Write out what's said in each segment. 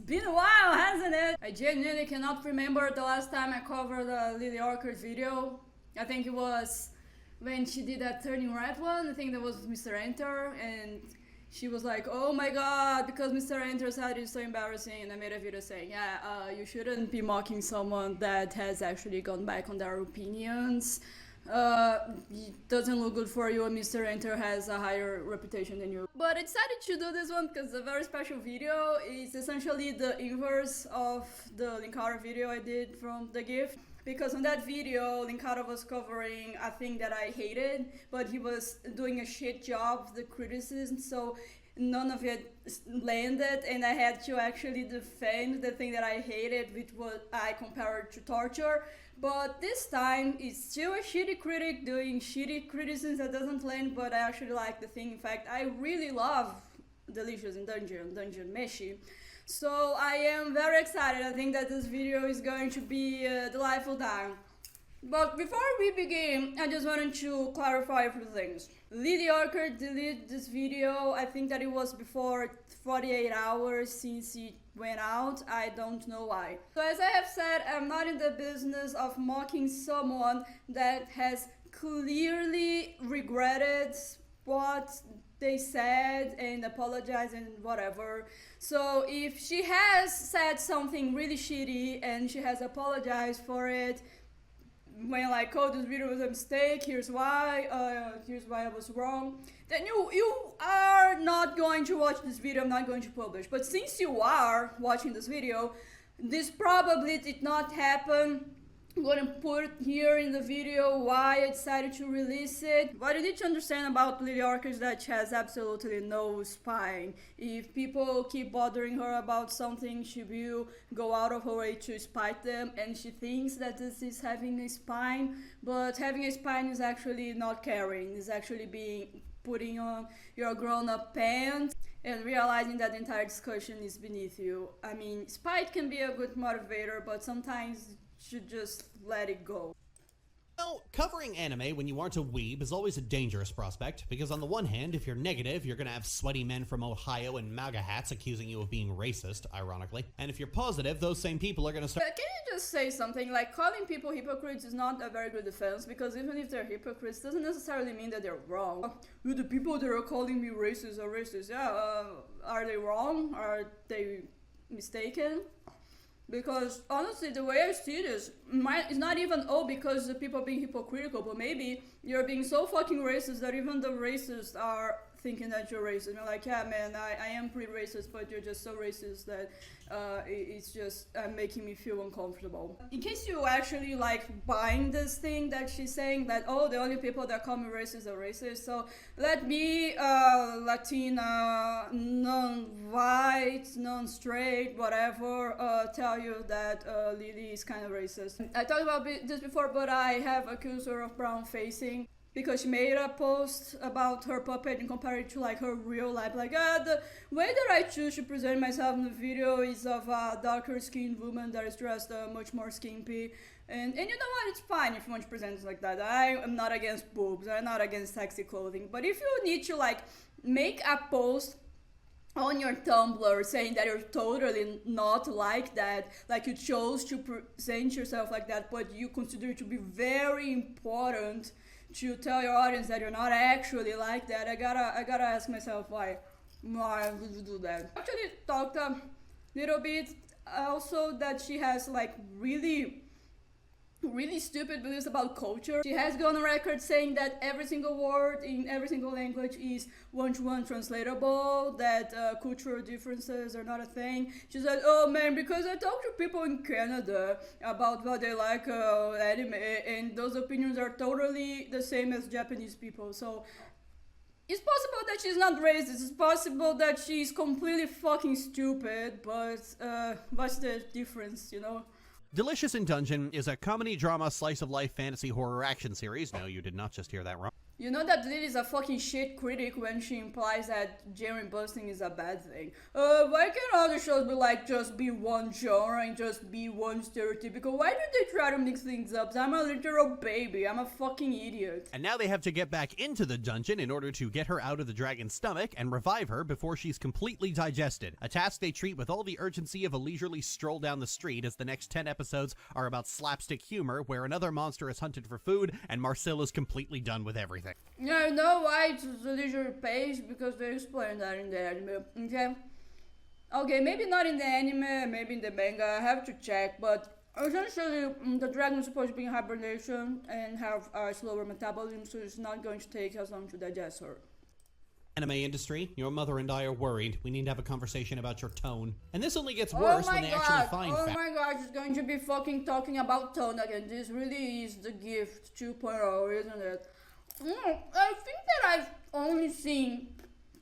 been a while, hasn't it? I genuinely cannot remember the last time I covered a Lily Orchard video. I think it was when she did that Turning Red one. I think that was Mr. Enter, and she was like, oh my god, because Mr. Enter said it's so embarrassing, and I made a video saying, yeah, you shouldn't be mocking someone that has actually gone back on their opinions. It doesn't look good for you, and Mr. Enter has a higher reputation than you. But I decided to do this one because it's a very special video. It's essentially the inverse of the Linkara video I did from The Gift. Because on that video, Linkara was covering a thing that I hated, but he was doing a shit job of the criticism, so none of it landed, and I had to actually defend the thing that I hated, which was I compared to torture. But this time, it's still a shitty critic doing shitty criticisms that doesn't land, but I actually like the thing. In fact, I really love Delicious in Dungeon Meshi. So I am very excited. I think that this video is going to be a delightful time. But before we begin, I just wanted to clarify a few things. Lily Orchard deleted this video. I think that it was before 48 hours since it went out. I don't know why. So as I have said, I'm not in the business of mocking someone that has clearly regretted what they said and apologized and whatever. So if she has said something really shitty and she has apologized for it, when like, oh, this video was a mistake, here's why I was wrong, then you are not going to watch this video. I'm not going to publish. But since you are watching this video, this probably did not happen. I'm gonna put here in the video why I decided to release it. What you need to understand about Lily Orchard is that she has absolutely no spine. If people keep bothering her about something, she will go out of her way to spite them, and she thinks that this is having a spine, but having a spine is actually not caring. It's actually putting on your grown-up pants and realizing that the entire discussion is beneath you. I mean, spite can be a good motivator, but sometimes should just let it go. Well, covering anime when you aren't a weeb is always a dangerous prospect, because on the one hand, if you're negative, you're gonna have sweaty men from Ohio in MAGA hats accusing you of being racist, ironically. And if you're positive, those same people are gonna start— Can you just say something? Like, calling people hypocrites is not a very good defense, because even if they're hypocrites, doesn't necessarily mean that they're wrong. The people that are calling me racist are racist. Yeah, are they wrong? Are they mistaken? Because honestly, the way I see this, it's not even because the people are being hypocritical, but maybe you're being so fucking racist that even the racists are thinking that you're racist. And you're like, yeah, man, I am pretty racist, but you're just so racist that it's just making me feel uncomfortable. In case you actually like buying this thing that she's saying that, oh, the only people that call me racist are racist, so let me, Latina, non-white, non-straight, whatever, tell you that Lily is kind of racist. I talked about this before, but I have accused her of brown facing, because she made a post about her puppet and compared it to like her real life. Like, the way that I choose to present myself in the video is of a darker skinned woman that is dressed much more skimpy. And you know what, it's fine if you want to present it like that. I am not against boobs, I'm not against sexy clothing. But if you need to like make a post on your Tumblr saying that you're totally not like that, like you chose to present yourself like that, but you consider it to be very important to tell your audience that you're not actually like that, I gotta ask myself why would you do that. Actually talked a little bit also that she has like really stupid beliefs about culture. She has gone on record saying that every single word in every single language is one-to-one translatable, that cultural differences are not a thing. She said, oh man, because I talk to people in Canada about what they like anime, and those opinions are totally the same as Japanese people. So it's possible that she's not racist, it's possible that she's completely fucking stupid, but what's the difference, you know? Delicious in Dungeon is a comedy, drama, slice-of-life, fantasy, horror, action series. No, you did not just hear that wrong. You know that Lily's a fucking shit critic when she implies that genre busting is a bad thing. Why can't all the shows be like just be one genre and just be one stereotypical? Why do they try to mix things up? I'm a literal baby. I'm a fucking idiot. And now they have to get back into the dungeon in order to get her out of the dragon's stomach and revive her before she's completely digested. A task they treat with all the urgency of a leisurely stroll down the street, as the next 10 episodes are about slapstick humor where another monster is hunted for food and Marcel is completely done with everything. Yeah, I know why it's a leisure pace, because they explain that in the anime, okay? Okay, maybe not in the anime, maybe in the manga, I have to check, but essentially the dragon is supposed to be in hibernation and have a slower metabolism, so it's not going to take as long to digest her. Anime industry, your mother and I are worried. We need to have a conversation about your tone. And this only gets worse when they actually find Oh my god, she's going to be fucking talking about tone again. This really is the gift 2.0, isn't it? I think that I've only seen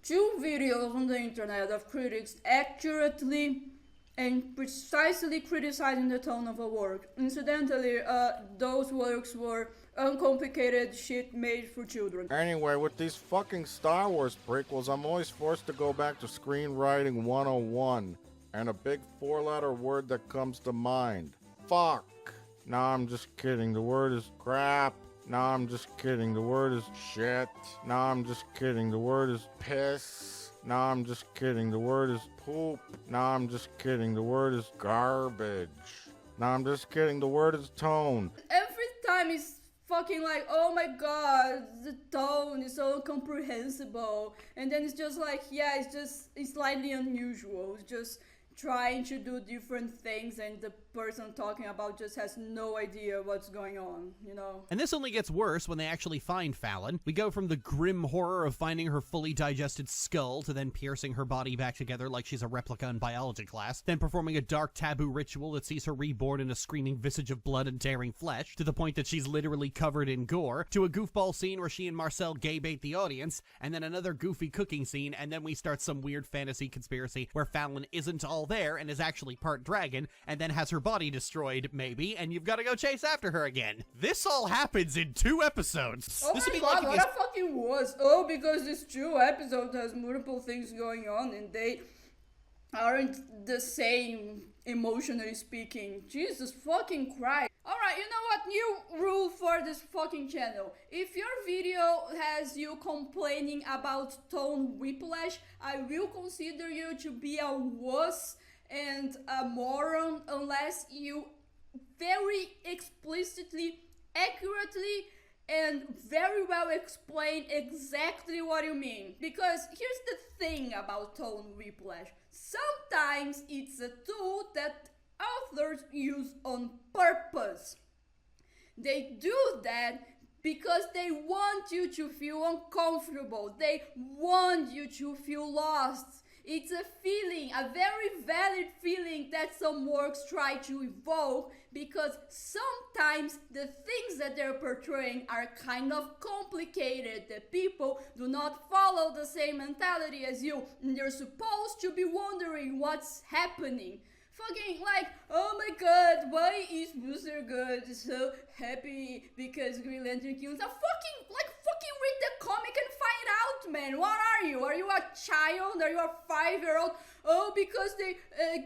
2 videos on the internet of critics accurately and precisely criticizing the tone of a work. Incidentally, those works were uncomplicated shit made for children. Anyway, with these fucking Star Wars prequels, I'm always forced to go back to screenwriting 101. And a big 4-letter word that comes to mind. Fuck. Nah, I'm just kidding. The word is crap. Nah, I'm just kidding. The word is shit. Nah, I'm just kidding. The word is piss. Nah, I'm just kidding. The word is poop. Nah, I'm just kidding. The word is garbage. Nah, I'm just kidding. The word is tone. Every time it's fucking like, oh my god, the tone is so incomprehensible. And then it's just like, yeah, it's slightly unusual. It's just trying to do different things and the person talking about just has no idea what's going on, you know? And this only gets worse when they actually find Fallon. We go from the grim horror of finding her fully digested skull to then piercing her body back together like she's a replica in biology class, then performing a dark taboo ritual that sees her reborn in a screaming visage of blood and tearing flesh, to the point that she's literally covered in gore, to a goofball scene where she and Marcel gay bait the audience, and then another goofy cooking scene, and then we start some weird fantasy conspiracy where Fallon isn't all there and is actually part dragon, and then has her body destroyed, maybe, and you've got to go chase after her again. This all happens in 2 episodes. Oh This my would be god, like what a fucking was. Oh, because this 2 episode has multiple things going on and they aren't the same emotionally speaking. Jesus fucking Christ. Alright, you know what? New rule for this fucking channel. If your video has you complaining about tone whiplash, I will consider you to be a wuss and a moron unless you very explicitly, accurately, and very well explain exactly what you mean. Because here's the thing about tone whiplash. Sometimes it's a tool that authors use on purpose. They do that because they want you to feel uncomfortable. They want you to feel lost. It's a feeling, a very valid feeling that some works try to evoke, because sometimes the things that they're portraying are kind of complicated. The people do not follow the same mentality as you, and they're supposed to be wondering what's happening. Fucking like, oh my god, why is Booster Good so happy because Green Lantern kills a fucking read the comic and find out, man. What are you? Are you a child? Are you a 5-year-old? Oh, because they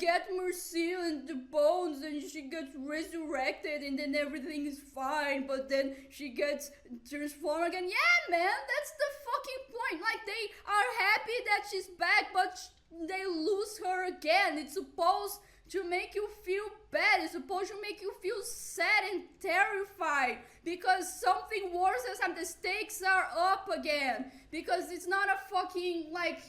get Marcel and the bones and she gets resurrected and then everything is fine, but then she gets transformed again. Yeah, man, that's the fucking point. Like, they are happy that she's back, but they lose her again. It's supposed to make you feel bad. It's supposed to make you feel sad and terrified because something worse has happened. The stakes are up again because it's not a fucking like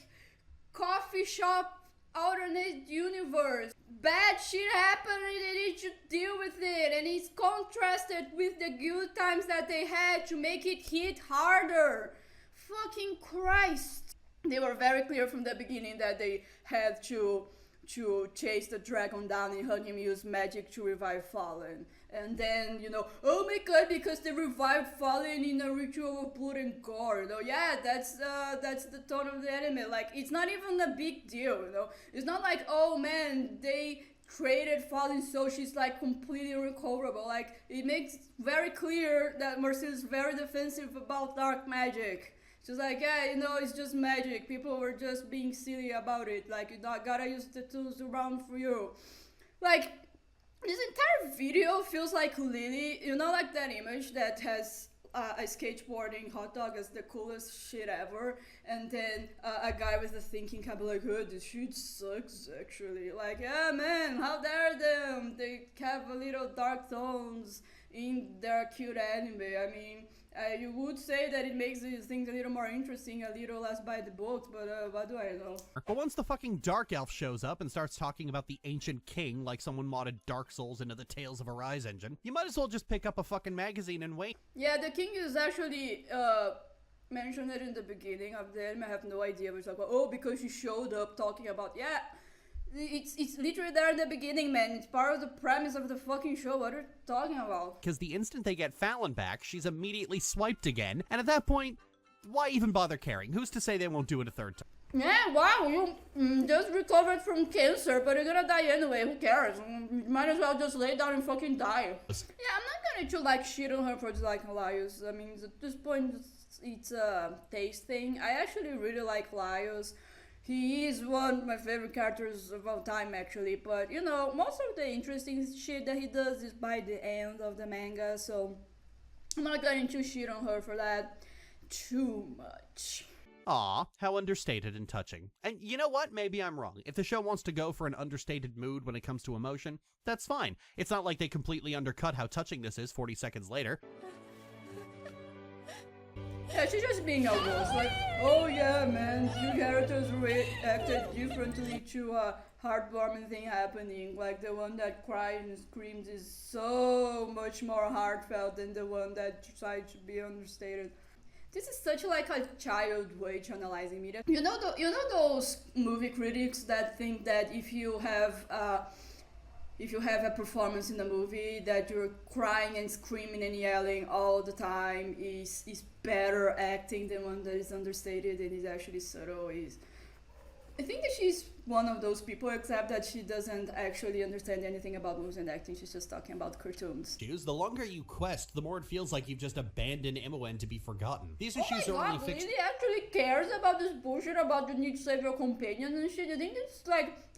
coffee shop alternate universe. Bad shit happened and they need to deal with it, and it's contrasted with the good times that they had to make it hit harder. Fucking Christ. They were very clear from the beginning that they had to chase the dragon down and hunt him, use magic to revive Fallen. And then, you know, oh my god, because they revived Fallen in a ritual of blood and gore, you know. Yeah, that's the tone of the anime. Like, it's not even a big deal, you know. It's not like, oh man, they created fallen soul, she's like completely recoverable. Like, it makes very clear that Mercedes is very defensive about dark magic. She's like, yeah, you know, it's just magic. People were just being silly about it. Like, you gotta use the tools around for you. Like, this entire video feels like Lily, you know, like that image that has a skateboarding hot dog as the coolest shit ever, and then a guy with a thinking cap like, oh, this shit sucks actually. Like, yeah, man, how dare them? They have a little dark tones in their cute anime. I mean, you would say that it makes these things a little more interesting, a little less by the book, but what do I know? But once the fucking Dark Elf shows up and starts talking about the Ancient King like someone modded Dark Souls into the Tales of Arise engine, you might as well just pick up a fucking magazine and wait. Yeah, the king is actually mentioned it in the beginning of the anime. I have no idea, but it's like, oh, because she showed up talking about, yeah, it's literally there in the beginning, man. It's part of the premise of the fucking show. What are you talking about? Because the instant they get Fallon back, she's immediately swiped again, and at that point, why even bother caring? Who's to say they won't do it a third time? Yeah, wow, you just recovered from cancer, but you're gonna die anyway. Who cares? You might as well just lay down and fucking die. Yeah, I'm not gonna to like shit on her for disliking Laios. I mean, at this point, it's a taste thing. I actually really like Laios. He is one of my favorite characters of all time, actually. But, you know, most of the interesting shit that he does is by the end of the manga, so I'm not going to shit on her for that too much. Aw, how understated and touching. And you know what? Maybe I'm wrong. If the show wants to go for an understated mood when it comes to emotion, that's fine. It's not like they completely undercut how touching this is 40 seconds later. Yeah, she's just being a ghost, like, oh yeah, man, two characters reacted differently to a heartwarming thing happening. Like, the one that cried and screamed is so much more heartfelt than the one that tried to be understated. This is such like a child way to analyzing media. You know those movie critics that think that if you have a performance in a movie that you're crying and screaming and yelling all the time is better acting than one that is understated and is actually subtle. I think that she's one of those people, except that she doesn't actually understand anything about movies and acting. She's just talking about cartoons. The longer you quest, the more it feels like you've just abandoned Imoen to be forgotten. These issues Oh my are only god, fixed. Lily actually cares about this bullshit about you need to save your companion and shit. I think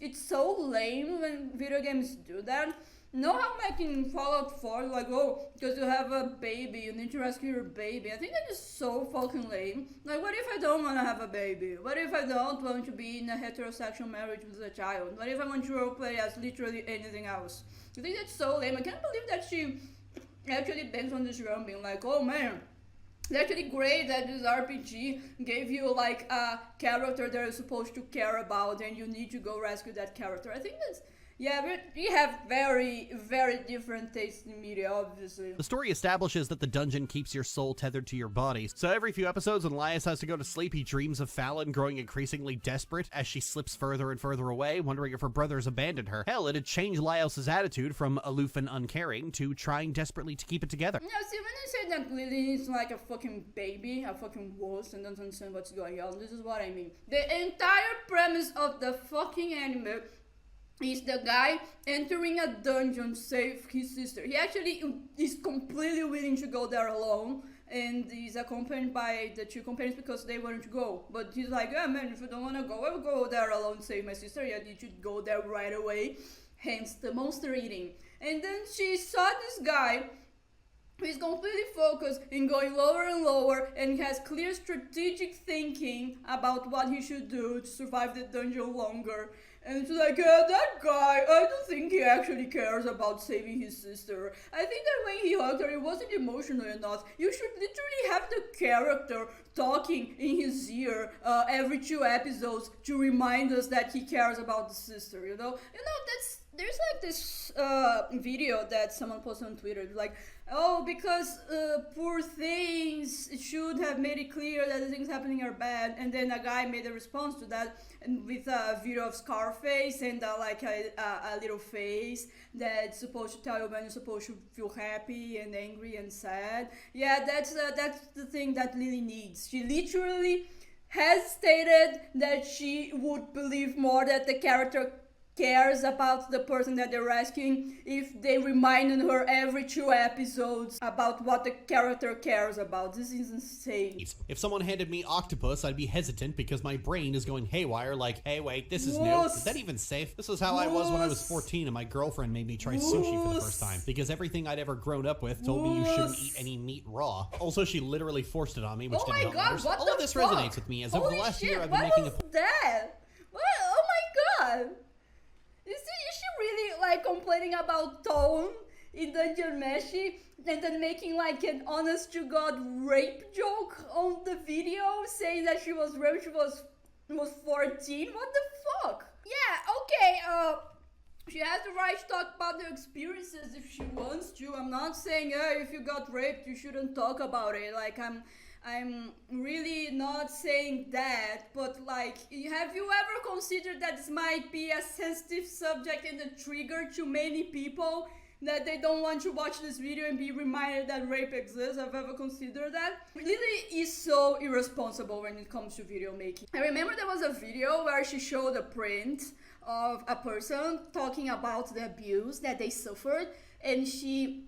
it's so lame when video games do that. Know how like in Fallout 4, like, oh, because you have a baby, you need to rescue your baby. I think that is so fucking lame. Like, what if I don't want to have a baby? What if I don't want to be in a heterosexual marriage with a child? What if I want to roleplay as literally anything else? I think that's so lame. I can't believe that she actually bangs on this drum being like, oh man, it's actually great that this RPG gave you like a character that you're supposed to care about and you need to go rescue that character. I think that's... Yeah, we have very, very different tastes in media, obviously. The story establishes that the dungeon keeps your soul tethered to your body, so every few episodes when Laios has to go to sleep, he dreams of Fallon growing increasingly desperate as she slips further and further away, wondering if her brothers abandoned her. Hell, it had changed Laios' attitude from aloof and uncaring to trying desperately to keep it together. Yeah, see, when I say that Lily is like a fucking baby, a fucking wuss, and doesn't understand what's going on, this is what I mean. The entire premise of the fucking anime is the guy entering a dungeon to save his sister. He actually is completely willing to go there alone, and he's accompanied by the two companions because they wanted to go. But he's like, yeah, man, if you don't want to go, I will go there alone to save my sister. Yeah, you should go there right away. Hence the monster eating. And then she saw this guy who is completely focused in going lower and lower and has clear strategic thinking about what he should do to survive the dungeon longer. And it's like, yeah, that guy, I don't think he actually cares about saving his sister. I think that when he hugged her, it wasn't emotional enough. You should literally have the character talking in his ear every 2 episodes to remind us that he cares about the sister, you know? There's like this video that someone posted on Twitter, like, oh, because poor things should have made it clear that the things happening are bad, and then a guy made a response to that and with a video of Scarface and like a little face that's supposed to tell you when you're supposed to feel happy and angry and sad. Yeah, that's the thing that Lily needs. She literally has stated that she would believe more that the character cares about the person that they're rescuing if they reminded her every 2 episodes about what the character cares about. This is insane. If someone handed me octopus, I'd be hesitant because my brain is going haywire like, hey, wait, this is new. Is that even safe? This is how I was when I was 14 and my girlfriend made me try sushi for the first time because everything I'd ever grown up with told me you shouldn't eat any meat raw. Also, she literally forced it on me, which didn't help matters. All of this resonates with me as over the last year I've been making that? What? Oh my god! Is she really like complaining about tone in Dungeon Meshi and then making like an honest to god rape joke on the video saying that she was raped, she was 14? What the fuck? Yeah, okay, she has the right to talk about their experiences if she wants to. I'm not saying, if you got raped, you shouldn't talk about it. Like, I'm really not saying that, but like, have you ever considered that this might be a sensitive subject and a trigger to many people, that they don't want to watch this video and be reminded that rape exists? Have you ever considered that? Lily is so irresponsible when it comes to video making. I remember there was a video where she showed a print of a person talking about the abuse that they suffered, and she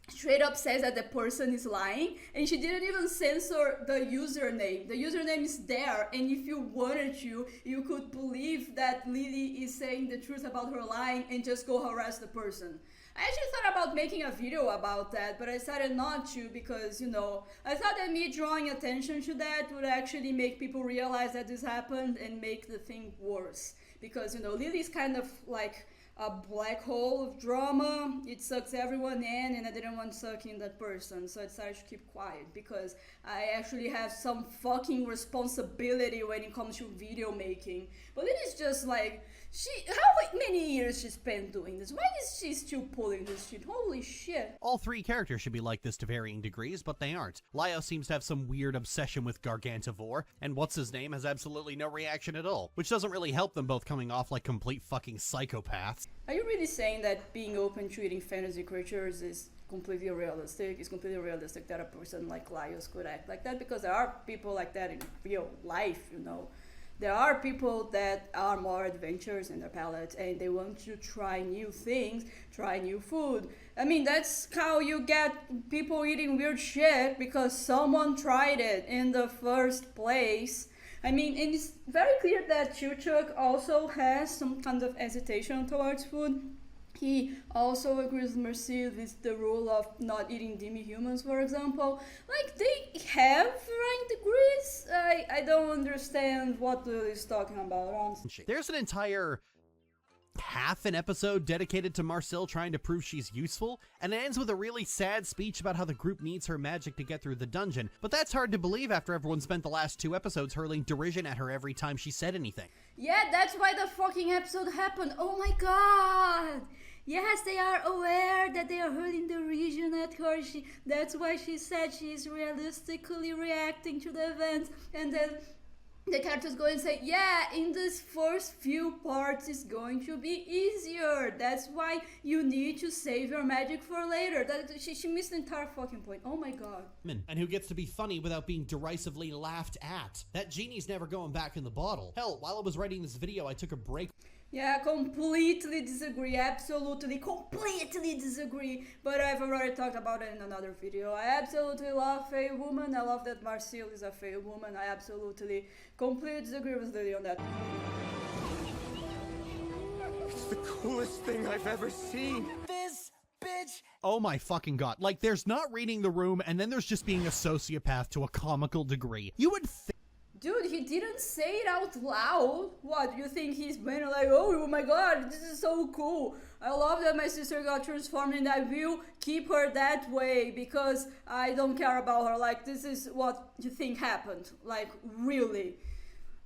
straight up says that the person is lying, and she didn't even censor the username. The username is there, and if you wanted to, you could believe that Lily is saying the truth about her lying and just go harass the person. I actually thought about making a video about that, but I decided not to because, I thought that me drawing attention to that would actually make people realize that this happened and make the thing worse. Because, Lily's kind of like a black hole of drama. It sucks everyone in, and I didn't want to suck in that person, so I decided to keep quiet because I actually have some fucking responsibility when it comes to video making. But it is just like, how many years she spent doing this? Why is she still pulling this shit? Holy shit. All three characters should be like this to varying degrees, but they aren't. Lio seems to have some weird obsession with Gargantivore, and what's-his-name has absolutely no reaction at all, which doesn't really help them both coming off like complete fucking psychopaths. Are you really saying that being open to eating fantasy creatures is completely realistic? It's completely realistic that a person like Laios could act like that? Because there are people like that in real life, There are people that are more adventurous in their palate and they want to try new things, try new food. I mean, that's how you get people eating weird shit, because someone tried it in the first place. I mean, and it's very clear that Chuchuk also has some kind of hesitation towards food. He also agrees with Mercy with the rule of not eating demi-humans, for example. Like, they have varying degrees. I don't understand what he's talking about, honestly. There's an entire half an episode dedicated to Marcel trying to prove she's useful, and it ends with a really sad speech about how the group needs her magic to get through the dungeon. But that's hard to believe after everyone spent the last 2 episodes hurling derision at her every time she said anything. Yeah, that's why the fucking episode happened. Oh my god! Yes, they are aware that they are hurling derision at her. That's why she said she is realistically reacting to the events. And then the characters go and say, yeah, in this first few parts it's going to be easier. That's why you need to save your magic for later. She missed the entire fucking point. Oh my god. And who gets to be funny without being derisively laughed at. That genie's never going back in the bottle. Hell, while I was writing this video, I took a break. Yeah, completely disagree. Absolutely, completely disagree. But I've already talked about it in another video. I absolutely love Fey Woman. I love that Marcel is a Fey Woman. I absolutely, completely disagree with Lily on that. It's the coolest thing I've ever seen. This bitch. Oh my fucking god. Like, there's not reading the room, and then there's just being a sociopath to a comical degree. You would think. Dude, he didn't say it out loud. What, you think he's been like, oh my god, this is so cool. I love that my sister got transformed and I will keep her that way because I don't care about her. Like, this is what you think happened. Like, really.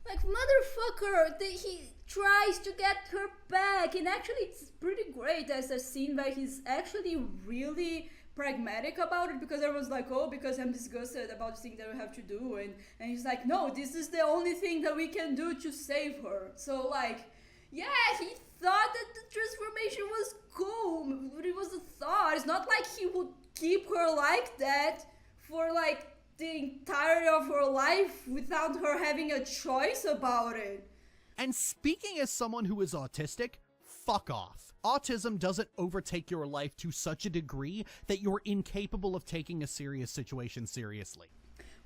Like, motherfucker, he tries to get her back. And actually, it's pretty great as a scene where he's actually really pragmatic about it, because everyone's like, oh, because I'm disgusted about the thing that we have to do, and he's like, no, this is the only thing that we can do to save her. So like, yeah, he thought that the transformation was cool, but it was a thought. It's not like he would keep her like that for like the entirety of her life without her having a choice about it. And speaking as someone who is autistic, fuck off. Autism doesn't overtake your life to such a degree that you're incapable of taking a serious situation seriously.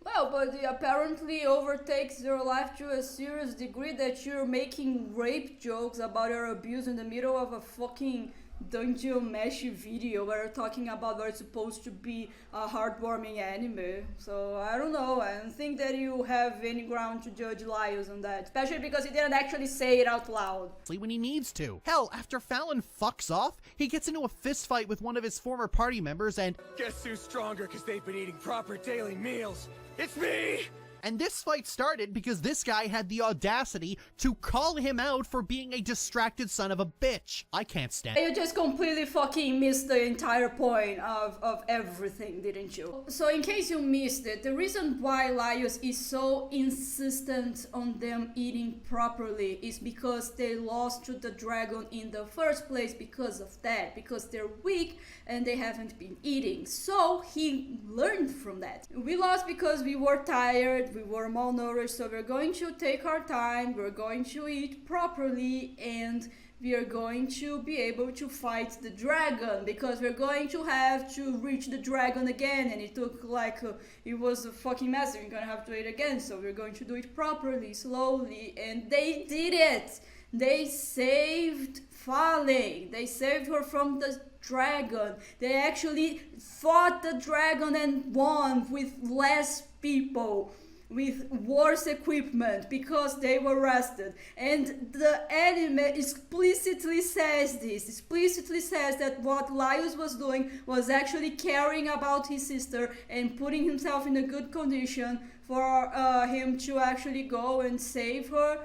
Well, but it apparently overtakes your life to a serious degree that you're making rape jokes about your abuse in the middle of a fucking Dungeon Meshi video where you're talking about what it's supposed to be a heartwarming anime. So I don't know, I don't think that you have any ground to judge Laius on that, especially because he didn't actually say it out loud. When he needs to. Hell, after Fallon fucks off, he gets into a fist fight with one of his former party members and Guess who's stronger because they've been eating proper daily meals? It's me! And this fight started because this guy had the audacity to call him out for being a distracted son of a bitch. I can't stand it. You just completely fucking missed the entire point of everything, didn't you? So in case you missed it, the reason why Laius is so insistent on them eating properly is because they lost to the dragon in the first place because of that, because they're weak and they haven't been eating. So he learned from that. We lost because we were tired, we were malnourished, so we're going to take our time, we're going to eat properly, and we are going to be able to fight the dragon, because we're going to have to reach the dragon again, and it took like, it was a fucking mess, we're gonna have to eat again, so we're going to do it properly, slowly, and they did it! They saved Falling. They saved her from the dragon. They actually fought the dragon and won with less people, with worse equipment, because they were rested. And the anime explicitly says this, explicitly says that what Laius was doing was actually caring about his sister and putting himself in a good condition for him to actually go and save her.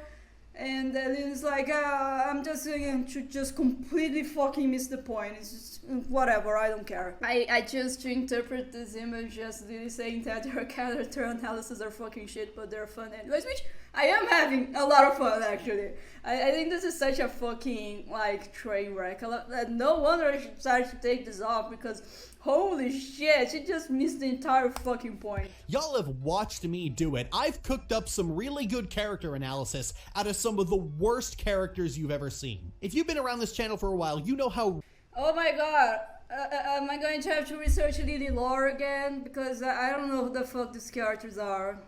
And it's like, I'm just going to just completely fucking miss the point. It's just, whatever, I don't care. I just interpret this image as really saying that her character analysis are fucking shit, but they're fun anyways, which I am having a lot of fun, actually. I think this is such a fucking, like, train wreck. No wonder I decided to take this off, because holy shit, she just missed the entire fucking point. Y'all have watched me do it. I've cooked up some really good character analysis out of some of the worst characters you've ever seen. If you've been around this channel for a while, you know how... Oh my god. Am I going to have to research Lily lore again? Because I don't know who the fuck these characters are.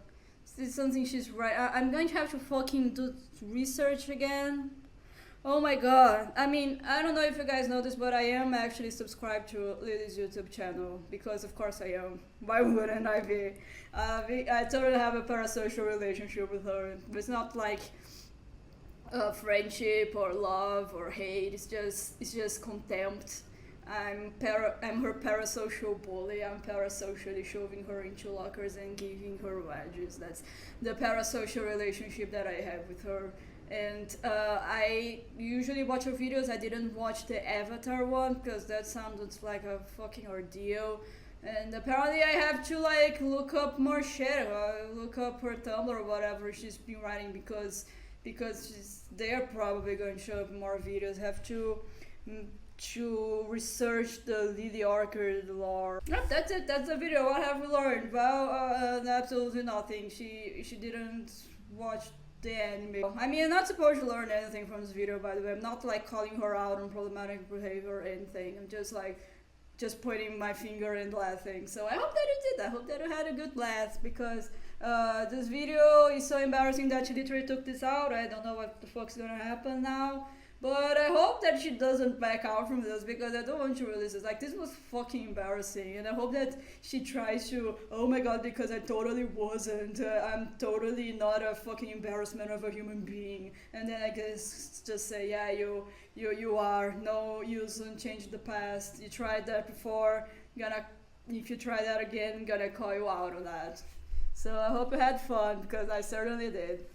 This is something she's right. I'm going to have to fucking do research again. Oh my god. I mean, I don't know if you guys know this, but I am actually subscribed to Lily's YouTube channel. Because of course I am. Why wouldn't I be? I totally have a parasocial relationship with her. It's not like friendship or love or hate. It's just contempt. I'm her parasocial bully. I'm parasocially shoving her into lockers and giving her wedges. That's the parasocial relationship that I have with her. And I usually watch her videos. I didn't watch the Avatar one because that sounded like a fucking ordeal. And apparently I have to like look up more shit, look up her Tumblr or whatever she's been writing, because they're probably going to show up more videos. Have to research the Lily Orchard lore. Yep, that's it. That's the video. What have we learned? Well, absolutely nothing. She didn't watch the anime. I mean, I'm not supposed to learn anything from this video, by the way. I'm not like calling her out on problematic behavior or anything. I'm just pointing my finger and laughing. So I hope that you did. I hope that you had a good laugh, because this video is so embarrassing that she literally took this out. I don't know what the fuck's gonna happen now. But I hope that she doesn't back out from this, because I don't want to release this. Like, this was fucking embarrassing, and I hope that she tries to, oh my god, because I totally wasn't. I'm totally not a fucking embarrassment of a human being. And then I guess just say, yeah, you are. No use in change the past. You tried that before. If you try that again, I'm gonna call you out on that. So I hope you had fun, because I certainly did.